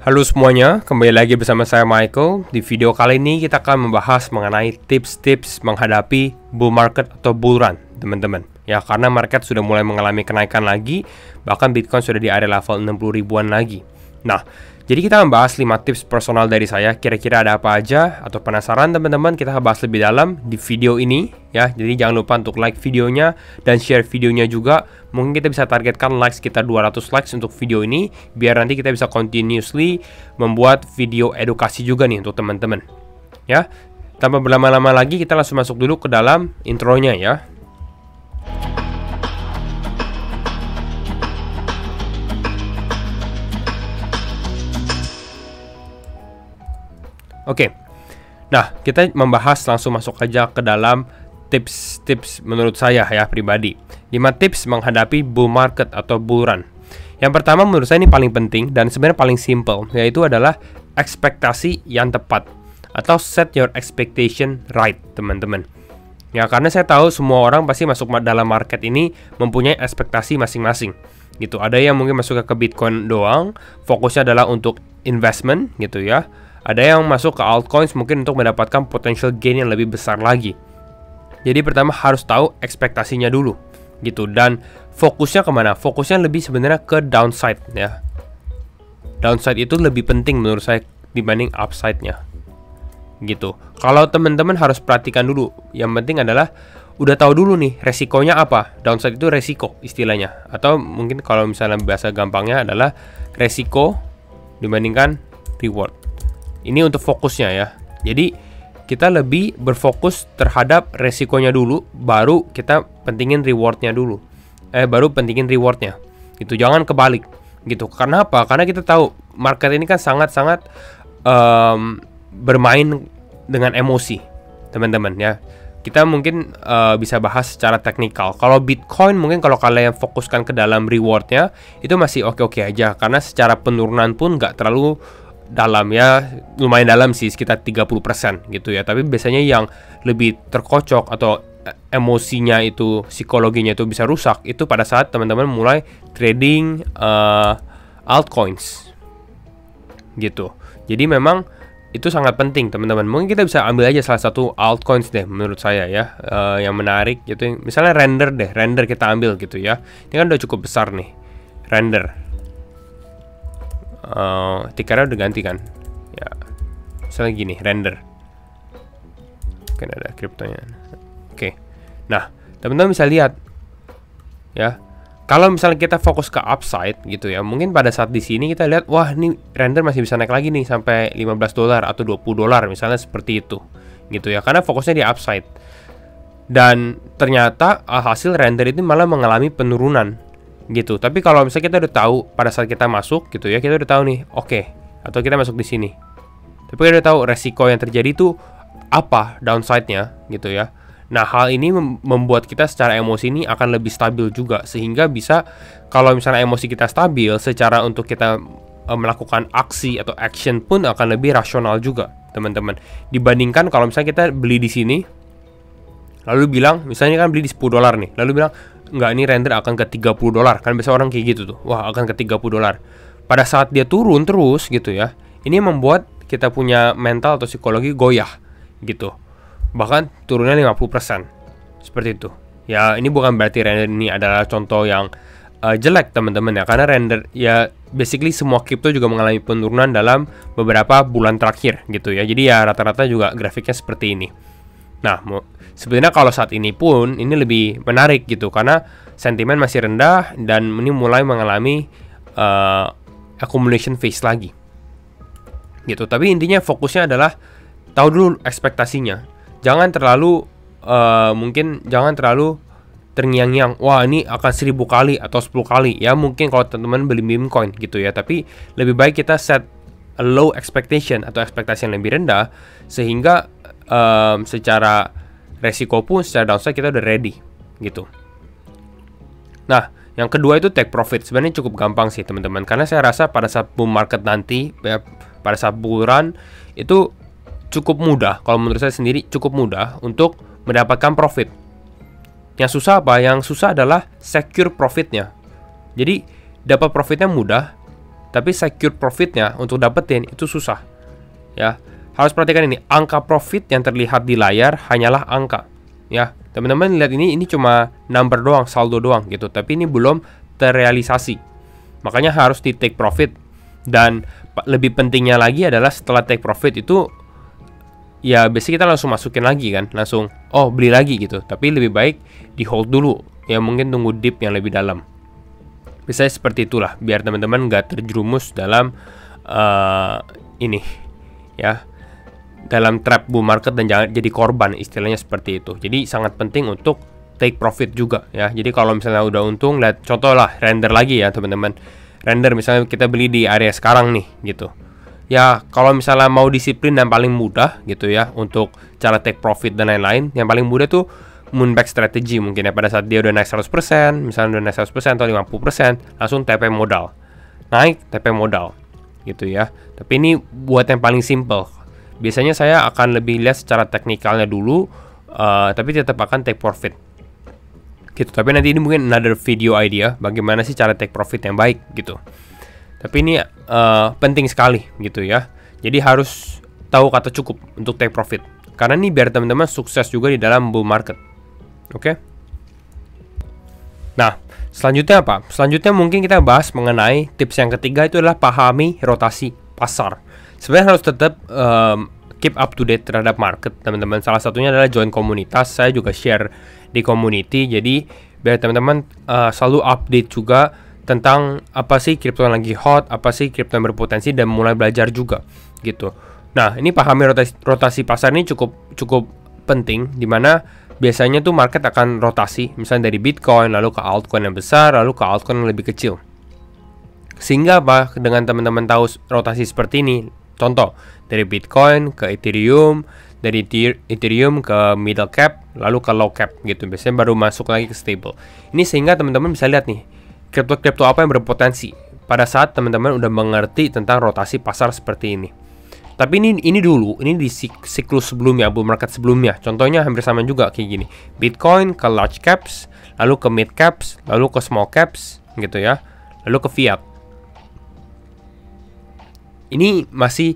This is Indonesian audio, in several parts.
Halo semuanya, kembali lagi bersama saya Michael. Di video kali ini kita akan membahas mengenai tips-tips menghadapi bull market atau bull run, teman-teman. Ya, karena market sudah mulai mengalami kenaikan lagi, bahkan Bitcoin sudah di area level 60 ribuan lagi. Nah, jadi kita membahas 5 tips personal dari saya. Kira-kira ada apa aja? Atau penasaran teman-teman? Kita bahas lebih dalam di video ini ya. Jadi jangan lupa untuk like videonya dan share videonya juga. Mungkin kita bisa targetkan like sekitar 200 likes untuk video ini, biar nanti kita bisa continuously membuat video edukasi juga nih untuk teman-teman. Ya, tanpa berlama-lama lagi kita langsung masuk dulu ke dalam intronya ya. Oke, nah kita membahas langsung masuk aja ke dalam tips-tips menurut saya ya pribadi. 5 tips menghadapi bull market atau bull run. Yang pertama menurut saya ini paling penting dan sebenarnya paling simple, yaitu adalah ekspektasi yang tepat atau set your expectation right, teman-teman. Ya, karena saya tahu semua orang pasti masuk dalam market ini mempunyai ekspektasi masing-masing. Gitu. Ada yang mungkin masuk ke Bitcoin doang, fokusnya adalah untuk investment gitu ya. Ada yang masuk ke altcoins mungkin untuk mendapatkan potential gain yang lebih besar lagi. Jadi pertama harus tahu ekspektasinya dulu gitu, dan fokusnya kemana? Fokusnya lebih sebenarnya ke downside ya. Downside itu lebih penting menurut saya dibanding upside-nya gitu. Kalau teman-teman harus perhatikan dulu, yang penting adalah udah tahu dulu nih resikonya apa. Downside itu resiko istilahnya, atau mungkin kalau misalnya bahasa gampangnya adalah resiko dibandingkan reward. Ini untuk fokusnya ya. Jadi kita lebih berfokus terhadap resikonya dulu, baru kita pentingin rewardnya dulu. Baru pentingin rewardnya. Gitu, jangan kebalik. Gitu. Karena apa? Karena kita tahu market ini kan sangat-sangat bermain dengan emosi, teman-teman ya. Kita mungkin bisa bahas secara teknikal. Kalau Bitcoin mungkin kalau kalian fokuskan ke dalam rewardnya itu masih oke-oke aja, karena secara penurunan pun nggak terlalu dalam ya, lumayan dalam sih, sekitar 30% gitu ya. Tapi biasanya yang lebih terkocok atau emosinya itu, psikologinya itu bisa rusak itu pada saat teman-teman mulai trading altcoins gitu. Jadi memang itu sangat penting teman-teman. Mungkin kita bisa ambil aja salah satu altcoins deh menurut saya ya, yang menarik gitu. Misalnya Render deh, Render kita ambil gitu ya. Ini kan udah cukup besar nih, Render. Tickernya udah ganti kan ya, misalnya gini, Render kan ada kriptonya. Oke. Nah teman-teman bisa lihat ya, kalau misalnya kita fokus ke upside gitu ya, mungkin pada saat di sini kita lihat, wah ini Render masih bisa naik lagi nih sampai $15 atau $20 misalnya, seperti itu gitu ya, karena fokusnya di upside. Dan ternyata hasil Render itu malah mengalami penurunan gitu. Tapi kalau misalnya kita udah tahu pada saat kita masuk gitu ya, kita udah tahu nih, oke, atau kita masuk di sini, tapi kita udah tahu resiko yang terjadi itu apa, downside-nya gitu ya. Nah, hal ini membuat kita secara emosi ini akan lebih stabil juga, sehingga bisa, kalau misalnya emosi kita stabil, secara untuk kita melakukan aksi atau action pun akan lebih rasional juga, teman-teman. Dibandingkan kalau misalnya kita beli di sini, lalu bilang, misalnya kan beli di $10 nih, lalu bilang, enggak, ini Render akan ke $30. Kan biasa orang kayak gitu tuh. Wah, akan ke $30. Pada saat dia turun terus gitu ya, ini membuat kita punya mental atau psikologi goyah gitu. Bahkan turunnya 50%. Seperti itu. Ya, ini bukan berarti Render ini adalah contoh yang jelek teman-teman ya, karena Render ya basically semua kripto juga mengalami penurunan dalam beberapa bulan terakhir gitu ya. Jadi ya rata-rata juga grafiknya seperti ini. Nah, sebenarnya kalau saat ini pun ini lebih menarik gitu, karena sentimen masih rendah dan ini mulai mengalami accumulation phase lagi gitu. Tapi intinya fokusnya adalah tahu dulu ekspektasinya. Jangan terlalu mungkin jangan terlalu terngiang-ngiang, wah ini akan 1000 kali atau 10 kali ya. Mungkin kalau teman-teman beli meme coin gitu ya, tapi lebih baik kita set a low expectation atau ekspektasi yang lebih rendah, sehingga secara resiko pun, secara downside kita udah ready gitu. Nah, yang kedua itu take profit. Sebenarnya cukup gampang sih teman-teman, karena saya rasa pada saat bull market nanti ya, pada saat bull run itu cukup mudah. Kalau menurut saya sendiri cukup mudah untuk mendapatkan profit. Yang susah apa? Yang susah adalah secure profitnya. Jadi dapat profitnya mudah, tapi secure profitnya untuk dapetin itu susah. Ya, harus perhatikan ini, angka profit yang terlihat di layar hanyalah angka. Ya, teman-teman lihat ini cuma number doang, saldo doang gitu, tapi ini belum terrealisasi. Makanya harus di take profit. Dan lebih pentingnya lagi adalah setelah take profit itu, ya biasanya kita langsung masukin lagi kan, langsung beli lagi gitu. Tapi lebih baik di hold dulu, ya mungkin tunggu dip yang lebih dalam. Biasanya seperti itulah, biar teman-teman nggak terjerumus dalam ini ya, dalam trap bull market dan jangan jadi korban, istilahnya seperti itu. Jadi sangat penting untuk take profit juga ya. Jadi kalau misalnya udah untung, lihat contoh lah render lagi ya teman-teman. Render misalnya kita beli di area sekarang nih gitu. Ya kalau misalnya mau disiplin dan paling mudah gitu ya untuk cara take profit dan lain-lain, yang paling mudah tuh moonback strategy mungkin ya. Pada saat dia udah naik 100%, misalnya udah naik 100% atau 50%, langsung TP modal. Naik TP modal gitu ya. Tapi ini buat yang paling simple. Biasanya saya akan lebih lihat secara teknikalnya dulu, tapi tetap akan take profit gitu. Tapi nanti ini mungkin another video idea bagaimana sih cara take profit yang baik gitu. Tapi ini penting sekali gitu ya. Jadi harus tahu kata cukup untuk take profit. Karena ini biar teman-teman sukses juga di dalam bull market. Oke. Nah, selanjutnya apa? Selanjutnya mungkin kita bahas mengenai tips yang ketiga, itu adalah pahami rotasi pasar. Sebenarnya harus tetap keep up to date terhadap market, teman-teman. Salah satunya adalah join komunitas. Saya juga share di community. Jadi biar teman-teman selalu update juga tentang apa sih kripto yang lagi hot, apa sih kripto yang berpotensi, dan mulai belajar juga gitu. Nah, ini pahami rotasi pasar ini cukup penting, dimana biasanya tuh market akan rotasi, misalnya dari Bitcoin lalu ke altcoin yang besar, lalu ke altcoin yang lebih kecil. Sehingga apa? Dengan teman-teman tahu rotasi seperti ini, contoh dari Bitcoin ke Ethereum, dari Ethereum ke middle cap, lalu ke low cap gitu. Biasanya baru masuk lagi ke stable. Ini sehingga teman-teman bisa lihat nih, kripto-kripto apa yang berpotensi pada saat teman-teman udah mengerti tentang rotasi pasar seperti ini. Tapi ini dulu, ini di siklus sebelumnya, bull market sebelumnya. Contohnya hampir sama juga kayak gini. Bitcoin ke large caps, lalu ke mid caps, lalu ke small caps gitu ya. Lalu ke fiat. Ini masih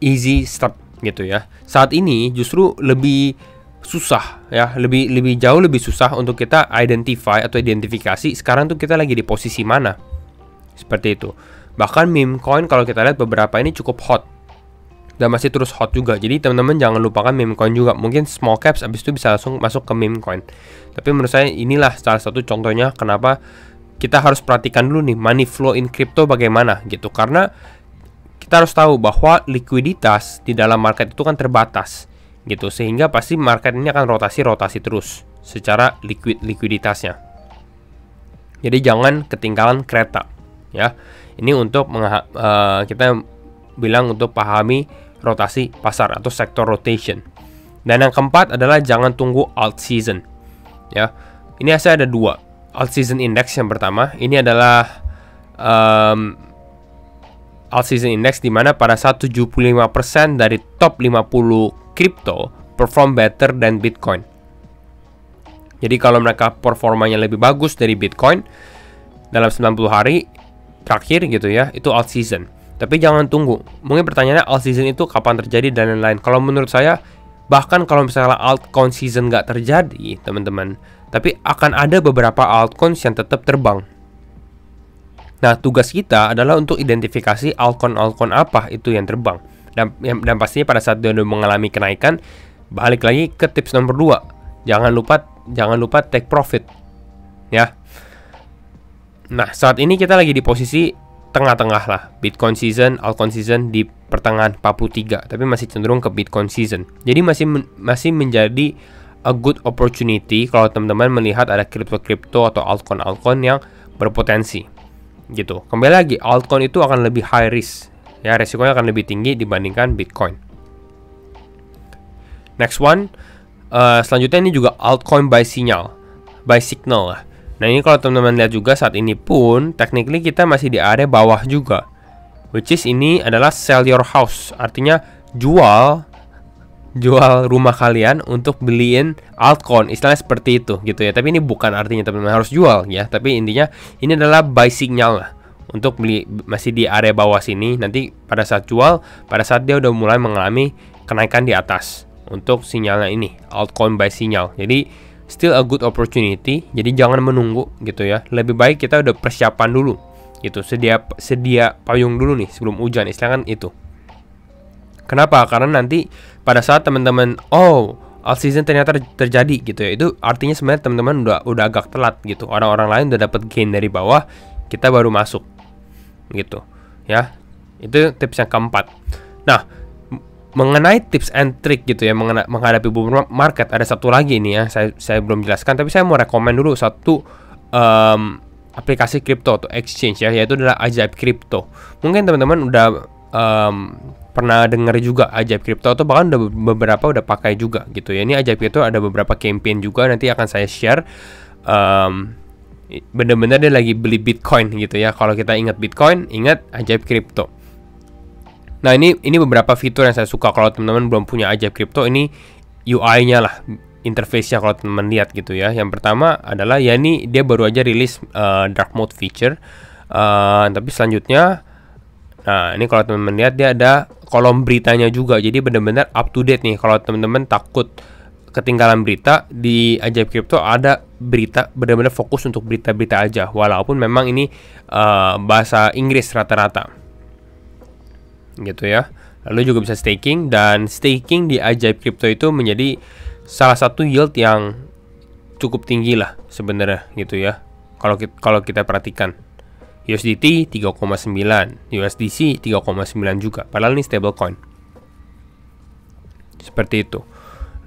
easy step gitu ya. Saat ini justru lebih susah ya, lebih jauh lebih susah untuk kita identifikasi sekarang tuh kita lagi di posisi mana. Seperti itu. Bahkan meme coin kalau kita lihat beberapa ini cukup hot dan masih terus hot juga. Jadi teman-teman jangan lupakan meme coin juga. Mungkin small caps abis itu bisa langsung masuk ke meme coin. Tapi menurut saya inilah salah satu contohnya kenapa kita harus perhatikan dulu nih money flow in crypto bagaimana gitu. Karena kita harus tahu bahwa likuiditas di dalam market itu kan terbatas gitu, sehingga pasti market ini akan rotasi terus secara likuiditasnya. Jadi jangan ketinggalan kereta ya. Ini untuk kita bilang untuk pahami rotasi pasar atau sector rotation. Dan yang keempat adalah jangan tunggu alt season ya. Ini saya ada dua alt season index. Yang pertama ini adalah alt season index, di mana pada saat 75% dari top 50 kripto perform better than Bitcoin. Jadi kalau mereka performanya lebih bagus dari Bitcoin dalam 90 hari terakhir gitu ya, itu alt season. Tapi jangan tunggu. Mungkin pertanyaannya alt season itu kapan terjadi dan lain-lain. Kalau menurut saya, bahkan kalau misalnya altcoin season nggak terjadi, teman-teman, tapi akan ada beberapa altcoins yang tetap terbang. Nah, tugas kita adalah untuk identifikasi altcoin apa itu yang terbang. Dan pastinya pada saat dia mengalami kenaikan, balik lagi ke tips nomor 2. Jangan lupa take profit. Ya. Nah, saat ini kita lagi di posisi tengah-tengah lah. Bitcoin season, altcoin season di pertengahan 43, tapi masih cenderung ke Bitcoin season. Jadi masih menjadi a good opportunity kalau teman-teman melihat ada kripto-kripto atau altcoin yang berpotensi. Gitu. Kembali lagi, altcoin itu akan lebih high risk. Ya, resikonya akan lebih tinggi dibandingkan Bitcoin. Next one, selanjutnya ini juga altcoin buy signal lah. Nah, ini kalau teman-teman lihat juga saat ini pun technically kita masih di area bawah juga, which is ini adalah sell your house, artinya jual rumah kalian untuk beliin altcoin, istilahnya seperti itu gitu ya. Tapi ini bukan artinya teman-teman harus jual ya, tapi intinya ini adalah buy signal lah untuk beli masih di area bawah sini. Nanti pada saat jual, pada saat dia udah mulai mengalami kenaikan di atas untuk sinyalnya ini, altcoin buy sinyal. Jadi still a good opportunity. Jadi jangan menunggu gitu ya. Lebih baik kita udah persiapan dulu gitu. Sedia payung dulu nih sebelum hujan, istilah kan itu. Kenapa? Karena nanti pada saat teman-teman alt season ternyata terjadi gitu ya, itu artinya sebenarnya teman-teman udah agak telat gitu. Orang-orang lain udah dapat gain dari bawah, kita baru masuk gitu ya. Itu tips yang keempat. Nah, mengenai tips and trick gitu ya menghadapi bull market, ada satu lagi ini ya, saya belum jelaskan, tapi saya mau rekomend dulu satu aplikasi kripto atau exchange ya, yaitu adalah Ajaib Crypto. Mungkin teman-teman udah pernah dengar juga Ajaib Crypto, atau bahkan beberapa udah pakai juga gitu ya. Ini Ajaib Crypto ada beberapa campaign juga, nanti akan saya share. Bener-bener dia lagi beli Bitcoin gitu ya. Kalau kita ingat Bitcoin, ingat Ajaib Crypto. Nah, ini beberapa fitur yang saya suka. Kalau teman-teman belum punya Ajaib Crypto, ini UI-nya lah, interface-nya kalau teman-teman lihat gitu ya. Yang pertama adalah ya, ini dia baru aja rilis dark mode feature. Tapi selanjutnya, nah ini kalau teman-teman lihat dia ada kolom beritanya juga. Jadi benar-benar up to date nih. Kalau teman-teman takut ketinggalan berita, di Ajaib Crypto ada berita, benar-benar fokus untuk berita-berita aja. Walaupun memang ini bahasa Inggris rata-rata gitu ya. Lalu juga bisa staking, dan staking di Ajaib Crypto itu menjadi salah satu yield yang cukup tinggi lah sebenarnya gitu ya. Kalau kita perhatikan, USDT 3,9, USDC 3,9 juga. Padahal ini stablecoin. Seperti itu.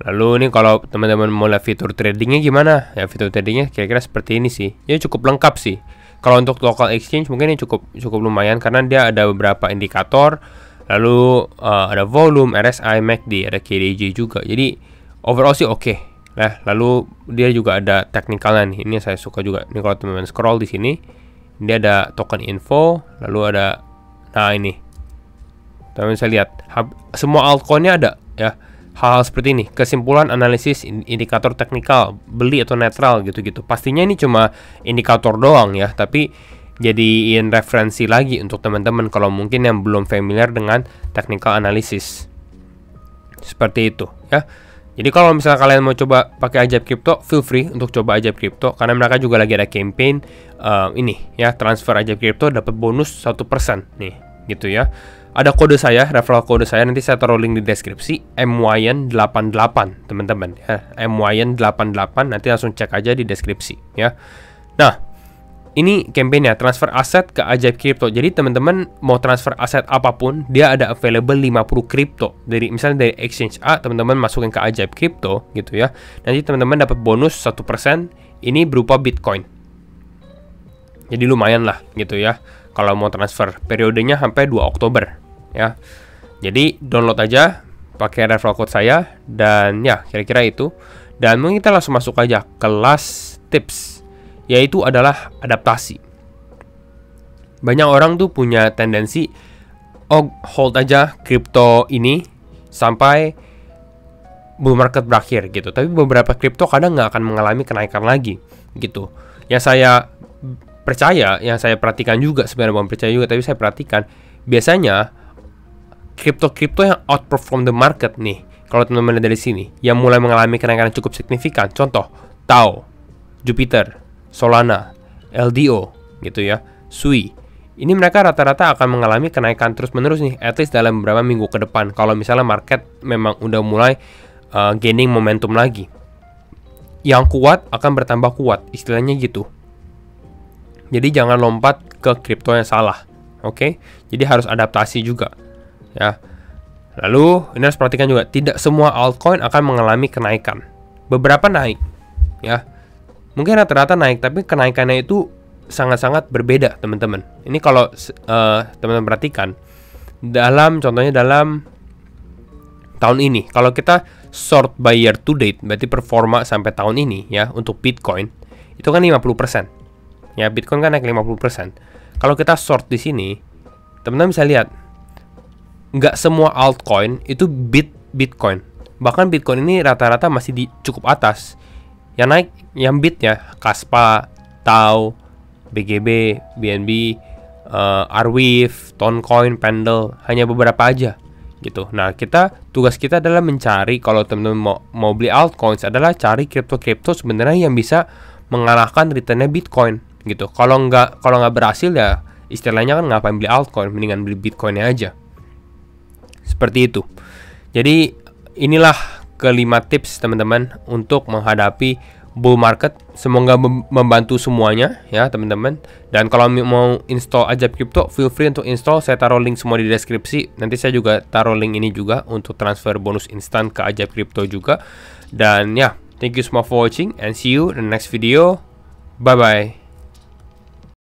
Lalu ini kalau teman-teman mau lihat fitur tradingnya gimana? Ya, fitur tradingnya kira-kira seperti ini sih. Ya cukup lengkap sih. Kalau untuk local exchange mungkin ini cukup lumayan, karena dia ada beberapa indikator. Lalu ada volume, RSI, MACD, ada KDJ juga. Jadi overall sih oke. Nah, lalu dia juga ada technicalnya nih. Ini saya suka juga. Ini kalau teman-teman scroll di sini, dia ada token info, lalu ada, nah ini teman-teman bisa lihat semua altcoinnya ada ya. Hal-hal seperti ini, kesimpulan, analisis, indikator teknikal, beli atau netral gitu-gitu. Pastinya ini cuma indikator doang ya, tapi jadiin referensi lagi untuk teman-teman kalau mungkin yang belum familiar dengan technical analysis. Seperti itu ya. Jadi kalau misalnya kalian mau coba pakai Ajaib Crypto, feel free untuk coba Ajaib Crypto, karena mereka juga lagi ada campaign ini ya, transfer Ajaib Crypto dapat bonus 1% nih gitu ya. Ada kode saya, referral kode saya, nanti saya taruh link di deskripsi, MYN88 teman-teman ya, MYN88, nanti langsung cek aja di deskripsi ya. Nah, ini campaignnya transfer aset ke Ajaib Crypto. Jadi teman-teman mau transfer aset apapun, dia ada available 50 crypto. Dari misalnya dari exchange A, teman-teman masukin ke Ajaib Crypto gitu ya. Nanti teman-teman dapat bonus 1%, ini berupa Bitcoin. Jadi lumayan lah gitu ya. Kalau mau transfer, periodenya sampai 2 Oktober ya. Jadi download aja pakai referral code saya, dan ya kira-kira itu. Dan mungkin kita langsung masuk aja kelas tips, yaitu adalah adaptasi. Banyak orang tuh punya tendensi hold aja kripto ini sampai bull market berakhir gitu. Tapi beberapa kripto kadang nggak akan mengalami kenaikan lagi gitu. Yang saya percaya, yang saya perhatikan juga, sebenarnya bukan percaya juga, tapi saya perhatikan biasanya kripto-kripto yang outperform the market nih. Kalau teman-teman lihat dari sini, yang mulai mengalami kenaikan yang cukup signifikan. Contoh, Tau, Jupiter, Solana, LDO gitu ya, Sui. Ini mereka rata-rata akan mengalami kenaikan terus-menerus nih, at least dalam beberapa minggu ke depan. Kalau misalnya market memang udah mulai gaining momentum lagi. Yang kuat akan bertambah kuat, istilahnya gitu. Jadi jangan lompat ke kripto yang salah. Oke? Jadi harus adaptasi juga ya. Lalu ini harus perhatikan juga, tidak semua altcoin akan mengalami kenaikan. Beberapa naik ya. Mungkin rata-rata naik, tapi kenaikannya itu sangat-sangat berbeda, teman-teman. Ini kalau teman-teman perhatikan, contohnya dalam tahun ini, kalau kita sort by year to date, berarti performa sampai tahun ini ya, untuk Bitcoin, itu kan 50%. Ya, Bitcoin kan naik 50%. Kalau kita sort di sini, teman-teman bisa lihat, nggak semua altcoin itu Bitcoin. Bahkan Bitcoin ini rata-rata masih di cukup atas. Yang naik, yang beat ya, Kaspa, Tau, BGB, BNB, Arweave, Toncoin, Pendle, hanya beberapa aja gitu. Nah, tugas kita adalah mencari, kalau teman-teman mau beli altcoins, adalah cari kripto sebenarnya yang bisa mengalahkan returnnya Bitcoin gitu. Kalau nggak berhasil, ya istilahnya kan ngapain beli altcoin, mendingan beli Bitcoinnya aja. Seperti itu. Jadi inilah kelima tips teman-teman untuk menghadapi bull market. Semoga membantu semuanya ya teman-teman. Dan kalau mau install Ajaib Crypto, feel free untuk install. Saya taruh link semua di deskripsi. Nanti saya juga taruh link ini juga untuk transfer bonus instan ke Ajaib Crypto juga. Dan ya, thank you semua for watching and see you in the next video. Bye bye.